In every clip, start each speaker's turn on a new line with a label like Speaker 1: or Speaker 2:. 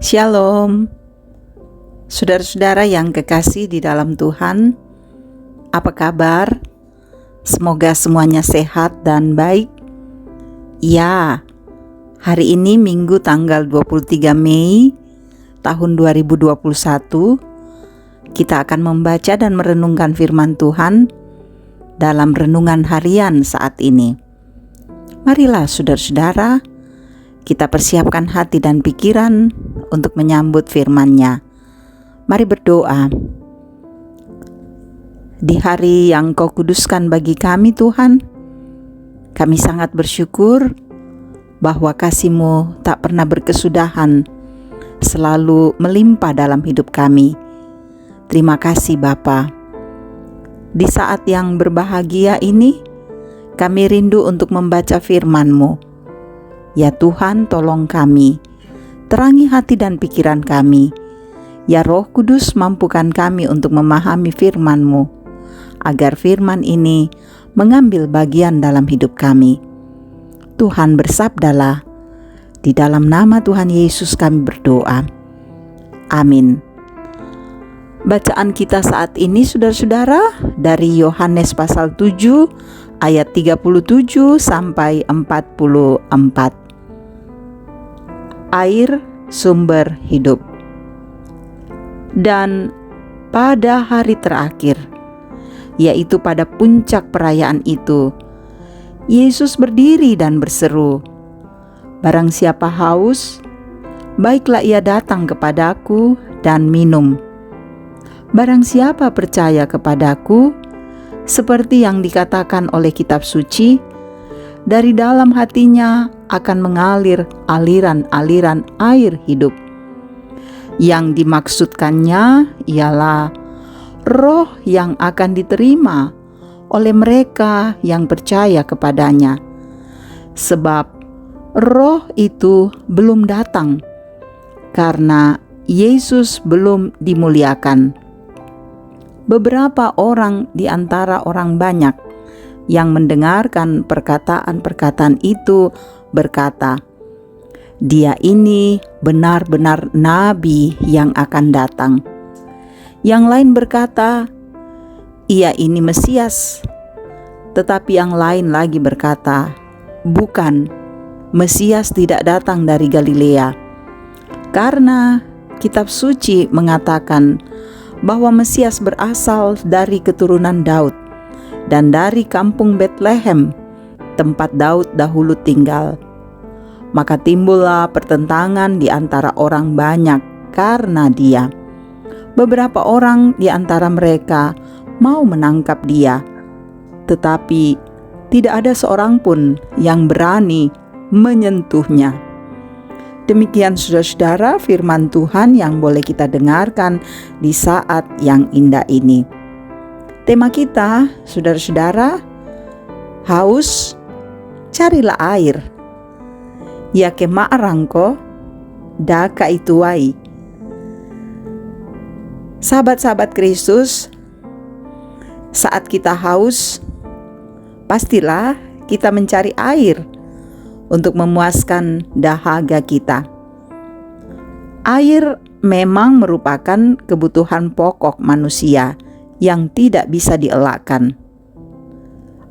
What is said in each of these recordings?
Speaker 1: Shalom, saudara-saudara yang kekasih di dalam Tuhan, apa kabar? Semoga semuanya sehat dan baik. Ya, hari ini Minggu tanggal 23 Mei tahun 2021, kita akan membaca dan merenungkan firman Tuhan dalam renungan harian saat ini. Marilah saudara-saudara, kita persiapkan hati dan pikiran untuk menyambut firman-Nya. Mari berdoa. Di hari yang Kau kuduskan bagi kami Tuhan, kami sangat bersyukur bahwa kasih-Mu tak pernah berkesudahan, selalu melimpah dalam hidup kami. Terima kasih Bapa. Di saat yang berbahagia ini, kami rindu untuk membaca firman-Mu. Ya Tuhan, tolong kami, terangi hati dan pikiran kami. Ya Roh Kudus, mampukan kami untuk memahami firman-Mu, agar firman ini mengambil bagian dalam hidup kami. Tuhan bersabdalah, di dalam nama Tuhan Yesus kami berdoa. Amin. Bacaan kita saat ini saudara-saudara dari Yohanes pasal 7 ayat 37 sampai 44. Air sumber hidup. Dan pada hari terakhir, yaitu pada puncak perayaan itu, Yesus berdiri dan berseru, "Barang siapa haus, baiklah ia datang kepadaku dan minum. Barang siapa percaya kepadaku, seperti yang dikatakan oleh kitab suci, dari dalam hatinya akan mengalir aliran-aliran air hidup." Yang dimaksudkannya ialah Roh yang akan diterima oleh mereka yang percaya kepadanya. Sebab Roh itu belum datang karena Yesus belum dimuliakan. Beberapa orang di antara orang banyak yang mendengarkan perkataan-perkataan itu berkata, "Dia ini benar-benar nabi yang akan datang." Yang lain berkata, "Ia ini Mesias." Tetapi yang lain lagi berkata, "Bukan, Mesias tidak datang dari Galilea. Karena kitab suci mengatakan bahwa Mesias berasal dari keturunan Daud dan dari kampung Betlehem, tempat Daud dahulu tinggal." Maka timbullah pertentangan di antara orang banyak karena dia. Beberapa orang di antara mereka mau menangkap dia, tetapi tidak ada seorang pun yang berani menyentuhnya. Demikian saudara-saudara firman Tuhan yang boleh kita dengarkan di saat yang indah ini. Tema kita, saudara-saudara, haus, carilah air. Ya kemaarangko, daka ituai. Sahabat-sahabat Kristus, saat kita haus, pastilah kita mencari air untuk memuaskan dahaga kita. Air memang merupakan kebutuhan pokok manusia yang tidak bisa dielakkan.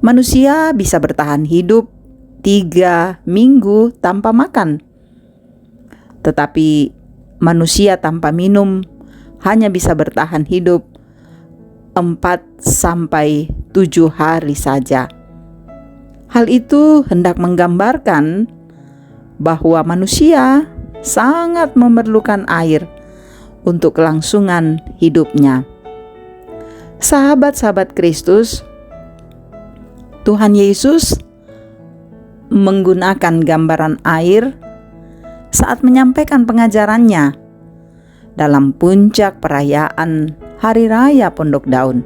Speaker 1: Manusia bisa bertahan hidup 3 minggu tanpa makan. Tetapi manusia tanpa minum hanya bisa bertahan hidup 4-7 hari saja. Hal itu hendak menggambarkan bahwa manusia sangat memerlukan air untuk kelangsungan hidupnya. Sahabat-sahabat Kristus, Tuhan Yesus menggunakan gambaran air saat menyampaikan pengajarannya dalam puncak perayaan Hari Raya Pondok Daun.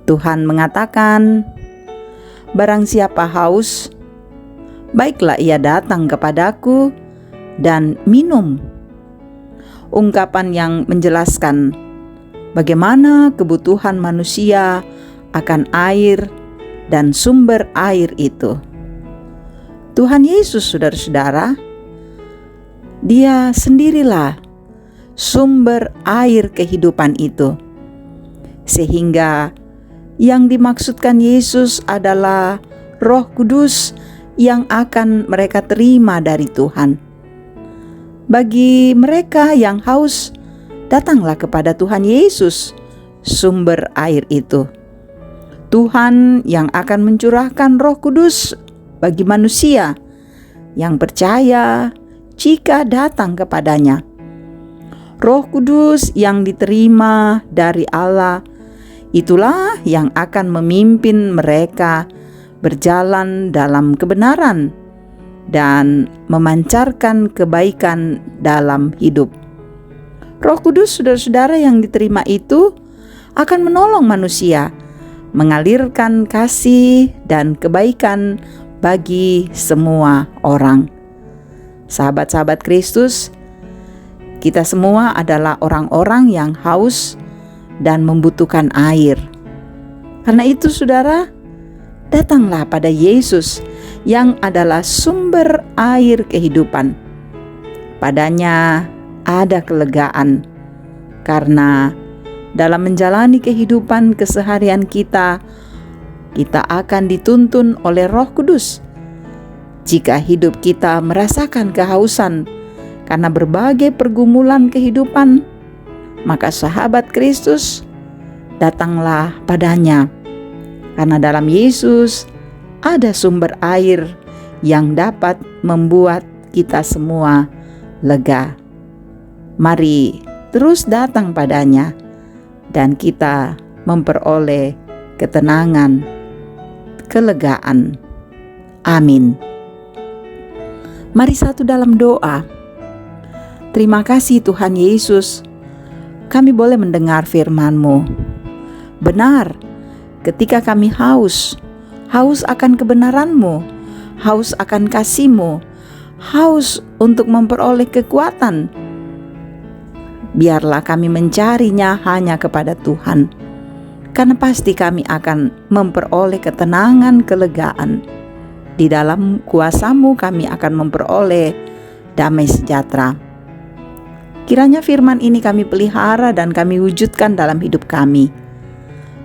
Speaker 1: Tuhan mengatakan, "Barang siapa haus, baiklah ia datang kepadaku dan minum." Ungkapan yang menjelaskan bagaimana kebutuhan manusia akan air dan sumber air itu. Tuhan Yesus, saudara-saudara, Dia sendirilah sumber air kehidupan itu. Sehingga yang dimaksudkan Yesus adalah Roh Kudus yang akan mereka terima dari Tuhan. Bagi mereka yang haus, datanglah kepada Tuhan Yesus, sumber air itu. Tuhan yang akan mencurahkan Roh Kudus bagi manusia yang percaya jika datang kepadanya. Roh Kudus yang diterima dari Allah, itulah yang akan memimpin mereka berjalan dalam kebenaran dan memancarkan kebaikan dalam hidup. Roh Kudus, saudara-saudara, yang diterima itu akan menolong manusia mengalirkan kasih dan kebaikan bagi semua orang. Sahabat-sahabat Kristus, kita semua adalah orang-orang yang haus dan membutuhkan air. Karena itu, saudara, datanglah pada Yesus yang adalah sumber air kehidupan. Padanya ada kelegaan, karena dalam menjalani kehidupan keseharian kita akan dituntun oleh Roh Kudus. Jika hidup kita merasakan kehausan karena berbagai pergumulan kehidupan, maka sahabat Kristus, datanglah padanya. Karena dalam Yesus ada sumber air yang dapat membuat kita semua lega. Mari terus datang padanya dan kita memperoleh ketenangan, kelegaan. Amin. Mari satu dalam doa. Terima kasih Tuhan Yesus, kami boleh mendengar firman-Mu. Benar, ketika kami haus akan kebenaran-Mu, haus akan kasih-Mu, haus untuk memperoleh kekuatan. Biarlah kami mencarinya hanya kepada Tuhan, karena pasti kami akan memperoleh ketenangan, kelegaan. Di dalam kuasa-Mu kami akan memperoleh damai sejahtera. Kiranya firman ini kami pelihara dan kami wujudkan dalam hidup kami.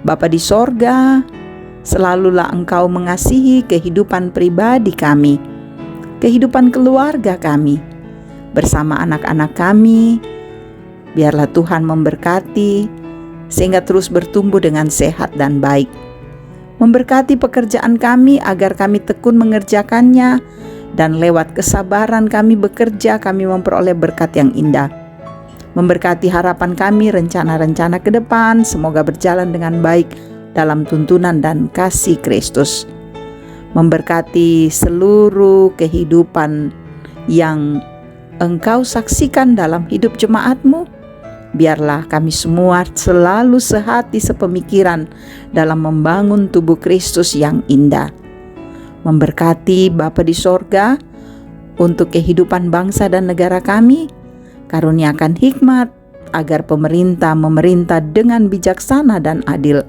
Speaker 1: Bapa di sorga, selalulah Engkau mengasihi kehidupan pribadi kami, kehidupan keluarga kami, bersama anak-anak kami. Biarlah Tuhan memberkati sehingga terus bertumbuh dengan sehat dan baik. Memberkati pekerjaan kami agar kami tekun mengerjakannya, dan lewat kesabaran kami bekerja, kami memperoleh berkat yang indah. Memberkati harapan kami, rencana-rencana ke depan, semoga berjalan dengan baik dalam tuntunan dan kasih Kristus. Memberkati seluruh kehidupan yang Engkau saksikan dalam hidup jemaat-Mu. Biarlah kami semua selalu sehati sepemikiran dalam membangun tubuh Kristus yang indah. Memberkati Bapa di sorga untuk kehidupan bangsa dan negara kami. Karuniakan hikmat agar pemerintah memerintah dengan bijaksana dan adil.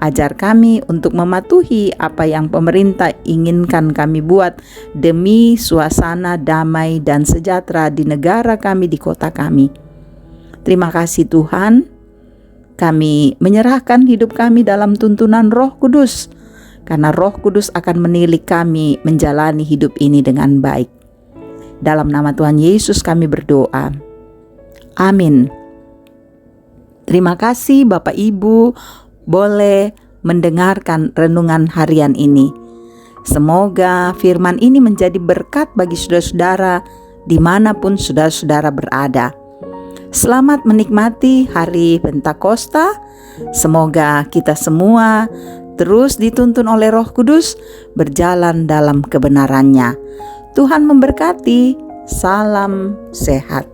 Speaker 1: Ajar kami untuk mematuhi apa yang pemerintah inginkan kami buat demi suasana damai dan sejahtera di negara kami, di kota kami. Terima kasih Tuhan, kami menyerahkan hidup kami dalam tuntunan Roh Kudus, karena Roh Kudus akan menilik kami menjalani hidup ini dengan baik. Dalam nama Tuhan Yesus kami berdoa. Amin. Terima kasih Bapak Ibu boleh mendengarkan renungan harian ini. Semoga firman ini menjadi berkat bagi saudara-saudara dimanapun saudara-saudara berada. Selamat menikmati hari Pentakosta. Semoga kita semua terus dituntun oleh Roh Kudus berjalan dalam kebenarannya. Tuhan memberkati. Salam sehat.